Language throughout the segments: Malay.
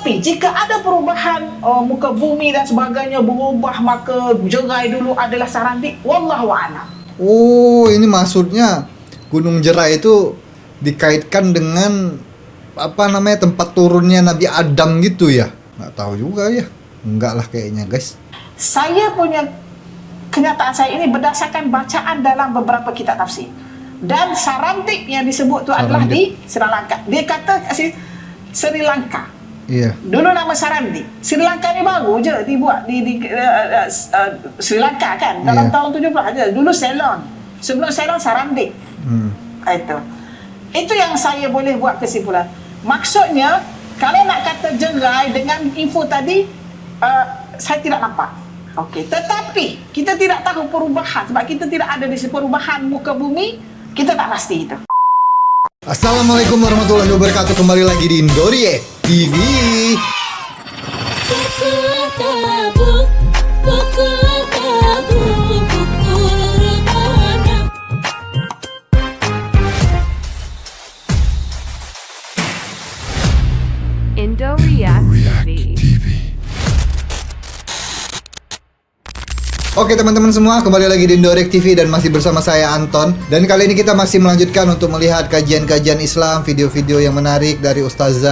Tetapi jika ada perubahan muka bumi dan sebagainya berubah, maka Jerai dulu adalah Sarandik. Wallahu a'lam. Oh, ini maksudnya Gunung Jerai itu dikaitkan dengan apa namanya, tempat turunnya Nabi Adam gitu ya? Nggak tahu juga ya. Enggak lah kayaknya, guys. Saya punya kenyataan saya ini berdasarkan bacaan dalam beberapa kitab tafsir. Dan Sarandik yang disebut itu adalah di Sri Lanka. Dia kata Sri Lanka. Iya. Dulu nama Sarandik. Sri Lanka ni baru je dibuat di Sri Lanka kan dalam tahun 70 aja. Dulu Ceylon. Sebelum Ceylon Sarandik. Itu yang saya boleh buat kesimpulan. Maksudnya kalau nak kata Jerai dengan info tadi, saya tidak nampak. Okey, tetapi kita tidak tahu perubahan sebab kita tidak ada di perubahan muka bumi, kita tak pasti itu. Assalamualaikum warahmatullahi wabarakatuh. Kembali lagi di Indoriek TV. Indoriek TV. Oke teman-teman semua, kembali lagi di Indoriek TV dan masih bersama saya Anton. Dan kali ini kita masih melanjutkan untuk melihat kajian-kajian Islam, video-video yang menarik dari Ustadz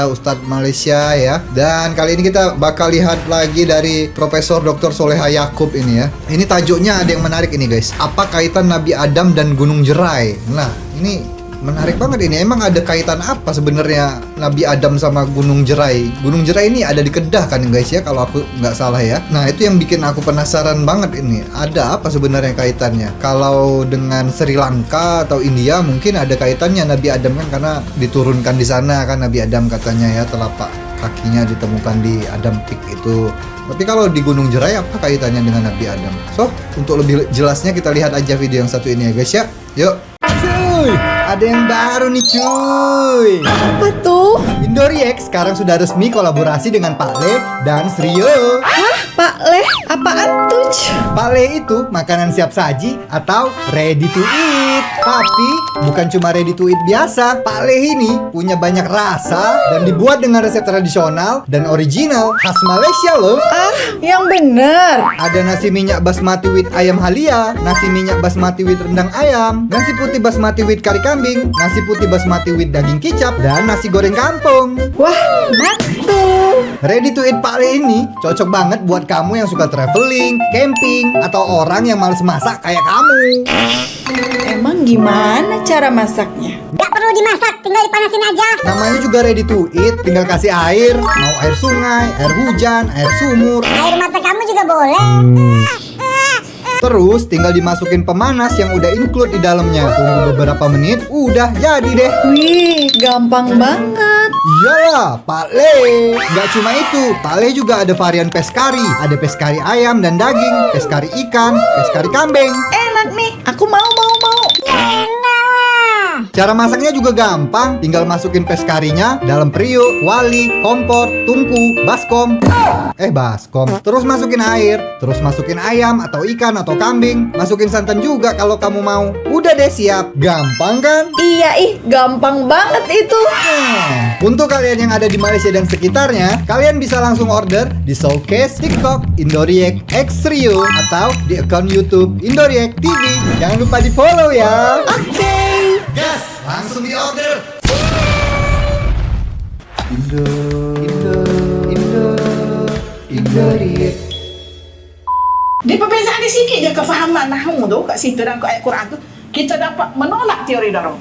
Malaysia ya. Dan kali ini kita bakal lihat lagi dari Profesor Dr. Soleha Yaakob ini ya. Ini tajuknya ada yang menarik ini guys. Apa kaitan Nabi Adam dan Gunung Jerai? Nah, ini menarik banget ini. Emang ada kaitan apa sebenarnya Nabi Adam sama Gunung Jerai? Gunung Jerai ini ada di Kedah kan guys ya, kalau aku nggak salah ya. Nah itu yang bikin aku penasaran banget ini. Ada apa sebenarnya kaitannya? Kalau dengan Sri Lanka atau India mungkin ada kaitannya Nabi Adam kan, karena diturunkan di sana kan Nabi Adam katanya ya, telapak kakinya ditemukan di Adam Peak itu. Tapi kalau di Gunung Jerai apa kaitannya dengan Nabi Adam? So, untuk lebih jelasnya kita lihat aja video yang satu ini ya guys ya. Yuk. Cuy, ada yang baru nih cuy. Apa tuh? Indoriek sekarang sudah resmi kolaborasi dengan Pak Le dan Srio. Hah? Pak Leh? Apaan tuh? Pak Le itu makanan siap saji atau ready to eat. Tapi bukan cuma ready to eat biasa. Pak Le ini punya banyak rasa dan dibuat dengan resep tradisional dan original khas Malaysia loh. Ah, yang bener. Ada nasi minyak basmati with ayam halia, nasi minyak basmati with rendang ayam, nasi putih basmati with kari kambing, nasi putih basmati with daging kicap, dan nasi goreng kampung. Wah, mantul. Ready to eat Pak Le ini cocok banget buat kamu yang suka traveling, camping, atau orang yang males masak kayak kamu. Emang gimana cara masaknya? Gak perlu dimasak, tinggal dipanasin aja. Namanya juga ready to eat, tinggal kasih air, mau air sungai, air hujan, air sumur. Air mata kamu juga boleh. Terus tinggal dimasukin pemanas yang udah include di dalamnya. Tunggu beberapa menit, udah jadi deh. Wih, gampang banget. Iyalah, Pak Le. Nggak cuma itu, Pak Le juga ada varian peskari. Ada peskari ayam dan daging, peskari ikan, peskari kambing. Enak nih, aku mau. Cara masaknya juga gampang, tinggal masukin peskarinya dalam periuk, kuali, kompor, tungku, baskom. Baskom. Terus masukin air, terus masukin ayam atau ikan atau kambing. Masukin santan juga kalau kamu mau. Udah deh siap. Gampang kan? Iya gampang banget itu. Untuk kalian yang ada di Malaysia dan sekitarnya, kalian bisa langsung order di showcase TikTok Indoriek X Rio atau di akun YouTube Indoriek TV. Jangan lupa di follow ya. Oke. Gas, langsung di order. Indoriek. Di perbezaan di sikit je kefahaman nahwu tu kat situ dalam ayat Quran tu, kita dapat menolak teori Darwin.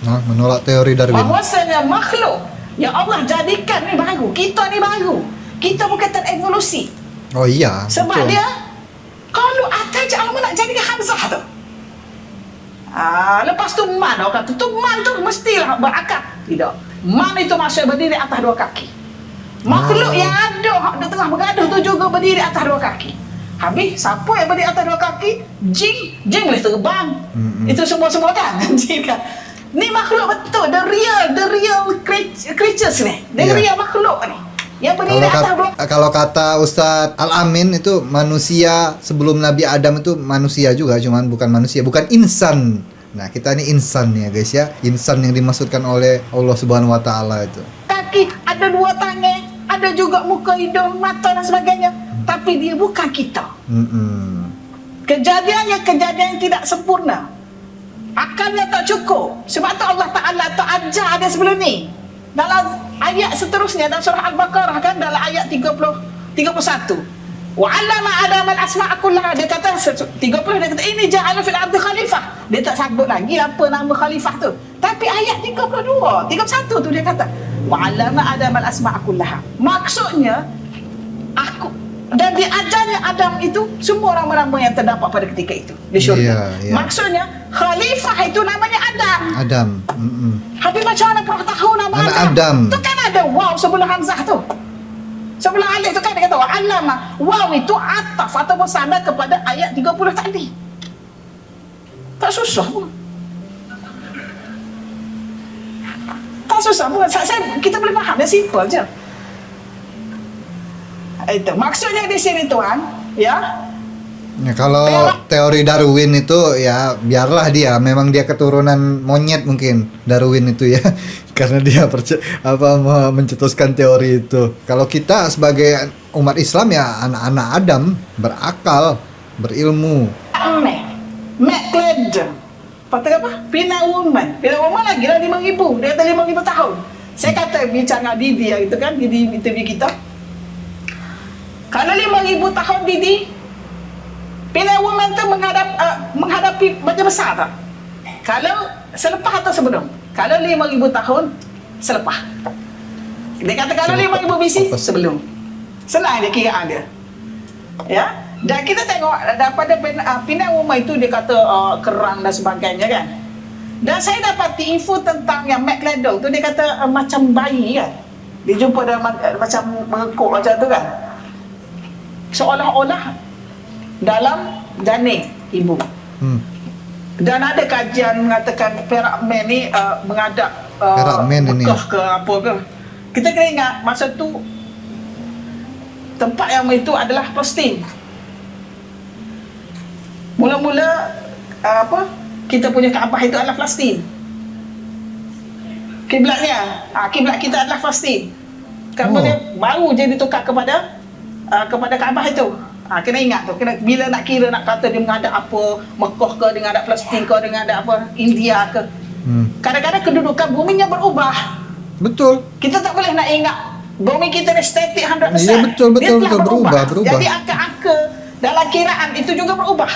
Nah, menolak teori Darwin. Bahawasanya makhluk yang Allah jadikan ni baru, kita ni baru. Kita bukan terevolusi. Oh iya. Sebab betul. dia kalau atas Allah nak jadikan Hamzah tu. Lepas tu man orang kata tu man tu mestilah berakal. Tidak. Man itu maksudnya berdiri atas dua kaki. Makhluk yang ada hak di tengah bergaduh tu juga berdiri atas dua kaki. Habis siapa yang berdiri atas dua kaki? Jin boleh terbang. Itu semua kan jin kan. Ni makhluk betul, the real creatures ni. The real makhluk ni. Yang berdiri atas dua. Kalau kata Ustadz Al-Amin itu manusia sebelum Nabi Adam itu manusia juga, cuman bukan manusia, bukan insan. Nah, kita ini insan ya guys ya. Insan yang dimaksudkan oleh Allah Subhanahu wa taala itu. Kaki, ada dua tangan, ada ada juga muka, hidung, mata dan sebagainya. Tapi dia bukan kita. Kejadiannya kejadian yang tidak sempurna. Akalnya tak cukup. Sebab tu Allah Ta'ala tak ajar dia sebelum ni. Dalam ayat seterusnya dalam surah Al-Baqarah kan, dalam ayat 31. Wa 'allama Adam al-asma'a kullaha. Dia kata 30 dia kata ini ja'ala fil ardi khalifah. Dia tak sebut lagi apa nama khalifah tu. Tapi ayat 31 tu dia kata wa 'allama Adam al-asma'a kullaha. Maksudnya aku dan diajarnya Adam itu semua nama-nama yang terdapat pada ketika itu di syurga. Maksudnya khalifah itu namanya Adam. Habis macam mana kau tahu nama Anak Adam? Adam. Tu kan ada waw sebelum hamzah tu. Sebelum alif tu kan dia kata wa 'allama. Waw itu ataf ataupun sandar kepada ayat 30 tadi. Tak susah pun. Tak susah pun. Kita boleh faham, dia simple je. Itu maksudnya di sini tuan, ya. Ya, kalau teori Darwin itu ya biarlah dia, memang dia keturunan monyet mungkin Darwin itu ya, karena dia mencetuskan teori itu. Kalau kita sebagai umat Islam ya anak-anak Adam, berakal, berilmu. McLeod, patut apa? Pina woman lagi lah 5,000. Dia kata 5,000 tahun. Saya kata bicara Didi yang itu kan, Didi interview kita. Kalau 5,000 tahun Didi, Pina woman tu menghadapi macam besar tak? Kalau selepas atau sebelum? Kalau 5,000 tahun selepas. Dia kata kalau 5,000 BC sebelum. Senang dia kiraan dia. Ya. Dan kita tengok daripada Pina woman itu dia kata kerang dan sebagainya kan. Dan saya dapati info tentang yang McLeod tu, dia kata macam bayi kan. Dia jumpa dalam macam mengekuk macam tu kan. Seolah-olah dalam janin ibu. Dan ada kajian mengatakan Perak Man ni menghadap Mekah ke apa ke. Kita kena ingat masa tu tempat yang itu adalah Palestin. Mula-mula kita punya Kaabah itu adalah Palestin. Kiblatnya, kiblat kita adalah Palestin. Kemudian baru je ditukar kepada Kaabah itu. Kena ingat tu, bila nak kira nak kata dia menghadap apa, Mekah ke, dia menghadap Palestin ke, dia menghadap apa, India ke. Kadang-kadang kedudukan buminya berubah. Betul. Kita tak boleh nak ingat bumi kita ni statik 100%. Ya, betul, dia telah berubah. berubah. Jadi angka-angka dalam kiraan itu juga berubah.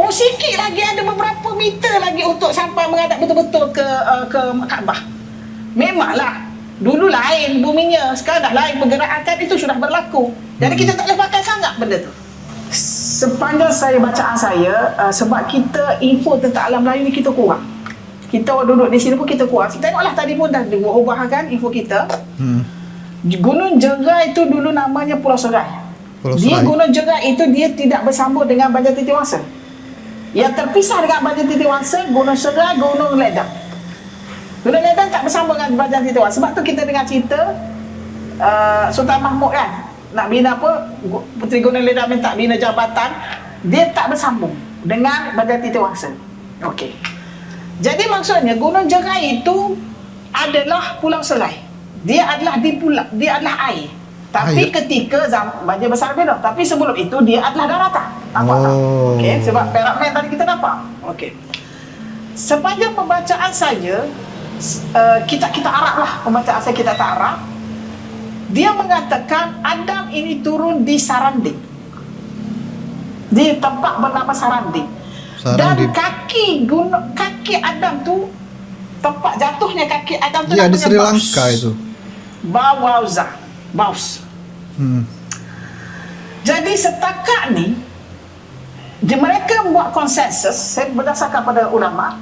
Sikit lagi ada beberapa meter lagi untuk sampai menghadap betul-betul ke Kaabah. Memanglah dulu lain buminya, sekarang dah lain pergerakan, itu sudah berlaku. Jadi kita tak boleh pakai sangat benda tu. Sepanjang saya bacaan saya, sebab kita info tentang alam lain ni kita kurang. Kita duduk di sini pun kita kurang. Tengoklah tadi pun dah diubah kan info kita. Gunung Jerai itu dulu namanya Pulau Serai. Gunung Jerai itu dia tidak bersambung dengan Banjar Titiwangsa. Yang terpisah dengan Banjar Titiwangsa, Gunung Serai, Gunung Ledang. Gunung Ledang tak bersambung dengan Banjar Titiwangsa. Sebab tu kita dengar cerita Sultan Mahmud kan, nak bina apa, Puteri Gunung Ledang minta bina jabatan, dia tak bersambung dengan Banjar Titiwangsa. Okey. Jadi maksudnya Gunung Jerai itu adalah Pulau Serai. Dia adalah air. Tapi ketika Banjar Besar bina, tapi sebelum itu dia adalah daratan. Nampak tak? Okey, sebab Perak Man tadi kita nampak. Okey. Sepanjang pembacaan saja, kita Arab lah, pembacaan saya kita tak Arab. Dia mengatakan Adam ini turun di Saranding, di tempat bernama Saranding. Dan kaki Adam tu, tempat jatuhnya kaki Adam tu di Sri Lanka itu. Baus. Jadi setakat ni mereka membuat konsensus, saya berdasarkan pada ulama,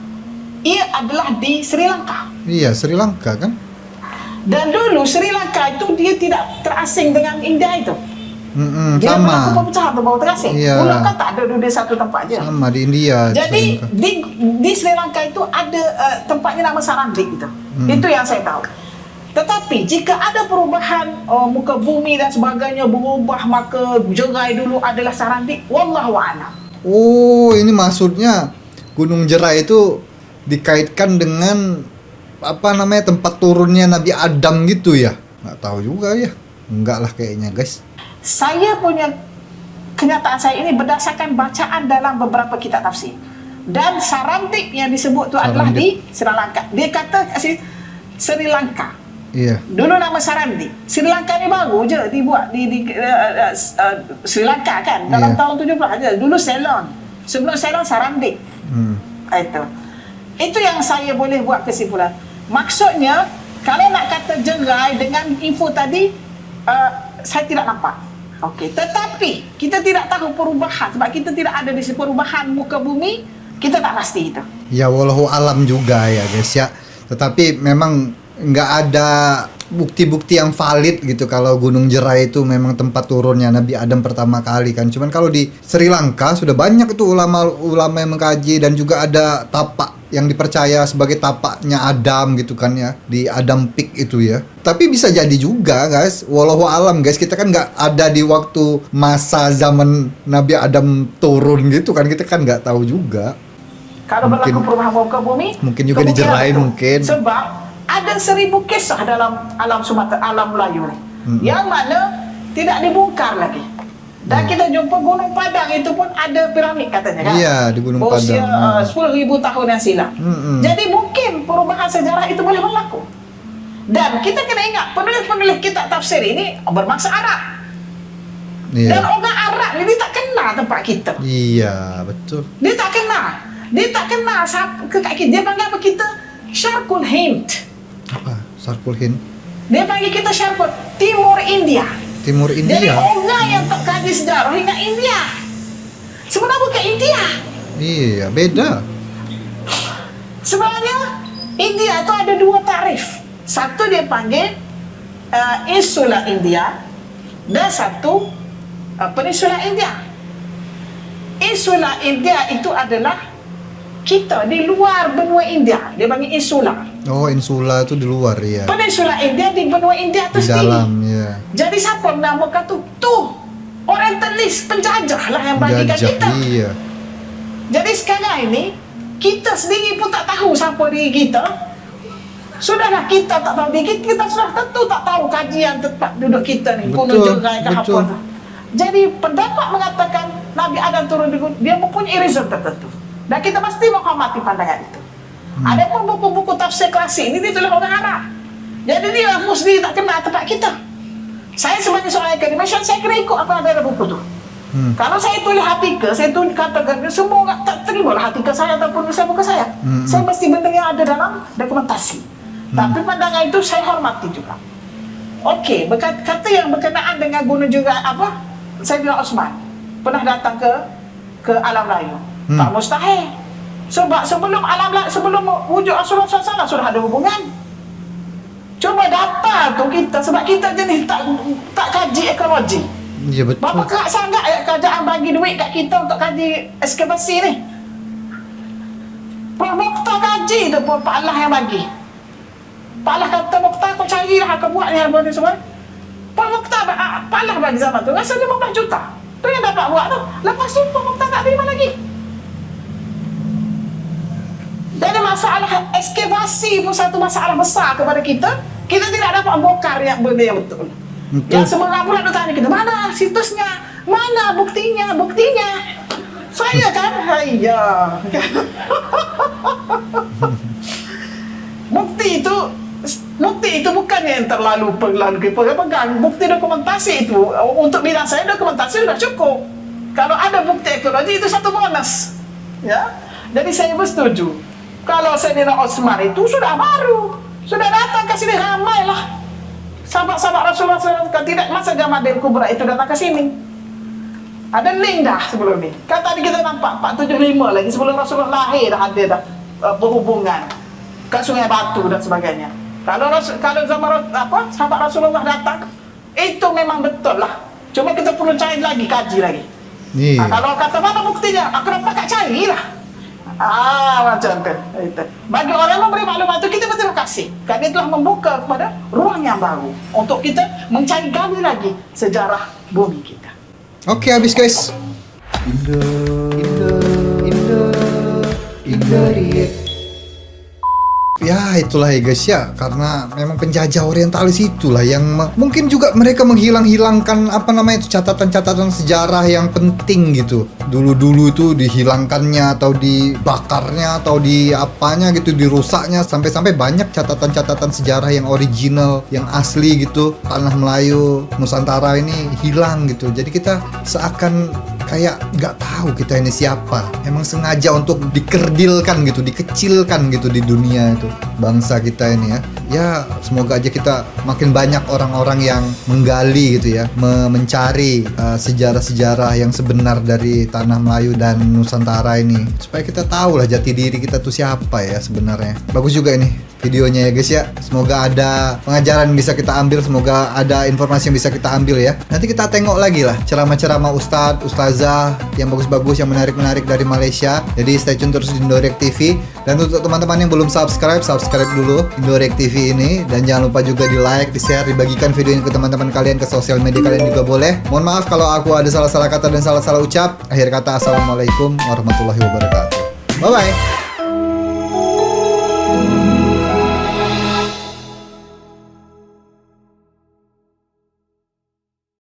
ia adalah di Sri Lanka. Iya, Sri Lanka kan. Dan dulu Sri Lanka itu dia tidak terasing dengan India itu. Dia sama. berlaku pecahan tu baru terasing. Iya. Dulu kan tak ada di satu tempat je. Sama di India. Jadi di Sri Lanka itu ada tempatnya nama Saranding itu. Itu yang saya tahu. Tetapi jika ada perubahan muka bumi dan sebagainya berubah, maka Jerai dulu adalah Saranding. Wallahu a'lam. Oh, ini maksudnya Gunung Jerai itu dikaitkan dengan tempat turunnya Nabi Adam gitu ya? Nggak tahu juga ya. Enggak lah kayaknya guys. Saya punya kenyataan saya ini berdasarkan bacaan dalam beberapa kitab tafsir. Dan Sarandip yang disebut tu adalah di Sri Lanka. Dia kata Sri Lanka. Iya. Dulu nama Sarandip. Sri Lanka ni baru je dibuat di Sri Lanka kan dalam tahun 70 aja. Dulu Ceylon. Sebelum Ceylon Sarandip. Itu yang saya boleh buat kesimpulan. Maksudnya kalau nak kata jerai dengan info tadi, saya tidak nampak. Okey, tetapi kita tidak tahu perubahan sebab kita tidak ada di perubahan muka bumi, kita tak pasti itu. Ya wallahu alam juga ya guys ya. Tetapi memang nggak ada bukti-bukti yang valid gitu kalau Gunung Jerai itu memang tempat turunnya Nabi Adam pertama kali kan. Cuman kalau di Sri Lanka sudah banyak itu ulama-ulama yang mengkaji dan juga ada tapak yang dipercaya sebagai tapaknya Adam gitu kan ya, di Adam Peak itu ya. Tapi bisa jadi juga guys, wallahu alam guys, kita kan nggak ada di waktu masa zaman Nabi Adam turun gitu kan, kita kan nggak tahu juga. Kalau berlaku perubahan muka bumi, mungkin juga dijerai mungkin. Sebab ada 1000 kisah dalam alam Sumatera, alam Melayu ni, yang mana tidak dibongkar lagi. Dan kita jumpa Gunung Padang itu pun ada piramid katanya kan. Iya, di Gunung Usia, Padang. 10,000 tahun yang silam. Jadi mungkin perubahan sejarah itu boleh berlaku. Dan kita kena ingat penulis-penulis kitab tafsir ini berbangsa Arab. Iya. Dan orang Arab ni dia tak kenal tempat kita. Iya, betul. Dia tak kenal. Dia tak kenal kat kita. Dia panggil apa kita? Syarqul Hind. Apa? Syarqul Hind. Dia panggil kita Syarqul Timur India. Timur Jadi India. orang yang tak kaji sejarah ingat India. Sebenarnya bukan India. Iya, beda. Sebenarnya India tu ada 2 tarif. Satu dia panggil Insula India dan satu Peninsula India. Insula India itu adalah kita di luar benua India. Dia panggil insula. Oh, insula itu di luar ya. Peninsula India di benua India tu Di sendiri. dalam ya. Jadi siapa menamakan tu? Orientalis, penjajah lah yang bagikan Jajah, kita. iya. Jadi sekarang ini kita sendiri pun tak tahu siapa diri kita. Sudahlah kita tak tahu diri kita sudah tentu tak tahu kajian tempat duduk kita ni. Gunung Betul, Jerai ke apa betul. tu. Jadi pendapat mengatakan Nabi Adam turun di gunung, dia mempunyai reason tertentu. Dan kita mesti menghormati pandangan itu. Ada pun buku-buku tafsir klasik ini ditulis orang Arab. Jadi dia mesti tak kenal tempat kita. Saya sebagai seorang akademisian, saya kena ikut apa yang ada dalam buku tu. Kalau saya tulis artikel, saya tulis katakan semua orang tak terima lah artikel saya ataupun tulisan buku saya. Saya mesti benda yang ada dalam dokumentasi. Tapi pandangan itu saya hormati juga. Okey, kata yang berkenaan dengan Gunung juga apa? Sayyidina Osman pernah datang ke alam layu. Tak mustahil. Sebab sebelum wujud Rasulullah SAW sudah ada hubungan. Cuba data tu kita, sebab kita jenis tak kaji ekologi. Iya betul. Berapa kerak sangat kerajaan bagi duit kat kita untuk kaji ekskavasi ni. Pak Mokhtar kaji tu pun Pak Allah yang bagi. Pak Allah kata Mokhtar kau carilah kau buat ni apa ni semua. Pak Mokhtar Pak Allah bagi zaman tu rasa 15 juta. Tu yang dapat buat tu. Lepas tu Pak Mokhtar tak terima lagi. Jadi masalah ekskavasi pun satu masalah besar kepada kita. Kita tidak dapat bongkar yang benda yang betul. Yang semua pula dia tanya kita, mana situsnya? Mana buktinya? Saya kan, hayya. Bukti itu bukan yang terlalu pegang. Bukti dokumentasi itu untuk bidang saya dokumentasi sudah cukup. Kalau ada bukti ekologi itu satu bonus. Ya. Jadi saya bersetuju. Kalau Sayyidina Osman itu sudah baru, sudah datang ke sini ramai lah. Sahabat-sahabat Rasulullah SAW tidak masa Jamadil Kubra itu datang ke sini. Ada link dah sebelum ni. Kan tadi kita nampak 475 lagi sebelum Rasulullah lahir dah ada dah berhubungan ke Sungai Batu dan sebagainya. Kalau zaman sahabat Rasulullah datang, itu memang betul lah. Cuma kita perlu cari lagi, kaji lagi. Kalau kata mana buktinya, aku dapat carilah. Macam tu. Bagi orang yang memberi maklumat itu kita berterima kasih kerana dia telah membuka kepada ruang yang baru untuk kita mencari gali lagi sejarah bumi kita. Oke, habis guys. ya itulah ya guys ya, karena memang penjajah orientalis itulah yang mungkin juga mereka menghilangkan apa namanya itu catatan-catatan sejarah yang penting gitu. Dulu-dulu itu dihilangkannya atau dibakarnya atau di apanya gitu, dirusaknya, sampai-sampai banyak catatan-catatan sejarah yang original, yang asli gitu. Tanah Melayu, Nusantara ini hilang gitu. Jadi kita seakan kayak nggak tahu kita ini siapa. Emang sengaja untuk dikerdilkan gitu, dikecilkan gitu di dunia itu bangsa kita ini ya. Ya semoga aja kita makin banyak orang-orang yang menggali gitu ya, mencari sejarah-sejarah yang sebenar dari tanah Melayu dan Nusantara ini, supaya kita tahu lah jati diri kita tuh siapa ya sebenarnya. Bagus juga ini videonya ya guys ya. Semoga ada pengajaran yang bisa kita ambil, semoga ada informasi yang bisa kita ambil ya. Nanti kita tengok lagi lah ceramah-ceramah ustadz, ustazah yang bagus-bagus, yang menarik-menarik dari Malaysia. Jadi stay tune terus di Indorek TV. Dan untuk teman-teman yang belum subscribe dulu Indorek TV ini. Dan jangan lupa juga di like, di share, dibagikan video ini ke teman-teman kalian, ke sosial media kalian juga boleh. Mohon maaf kalau aku ada salah-salah kata dan salah-salah ucap. Akhir kata, assalamualaikum warahmatullahi wabarakatuh. Bye-bye.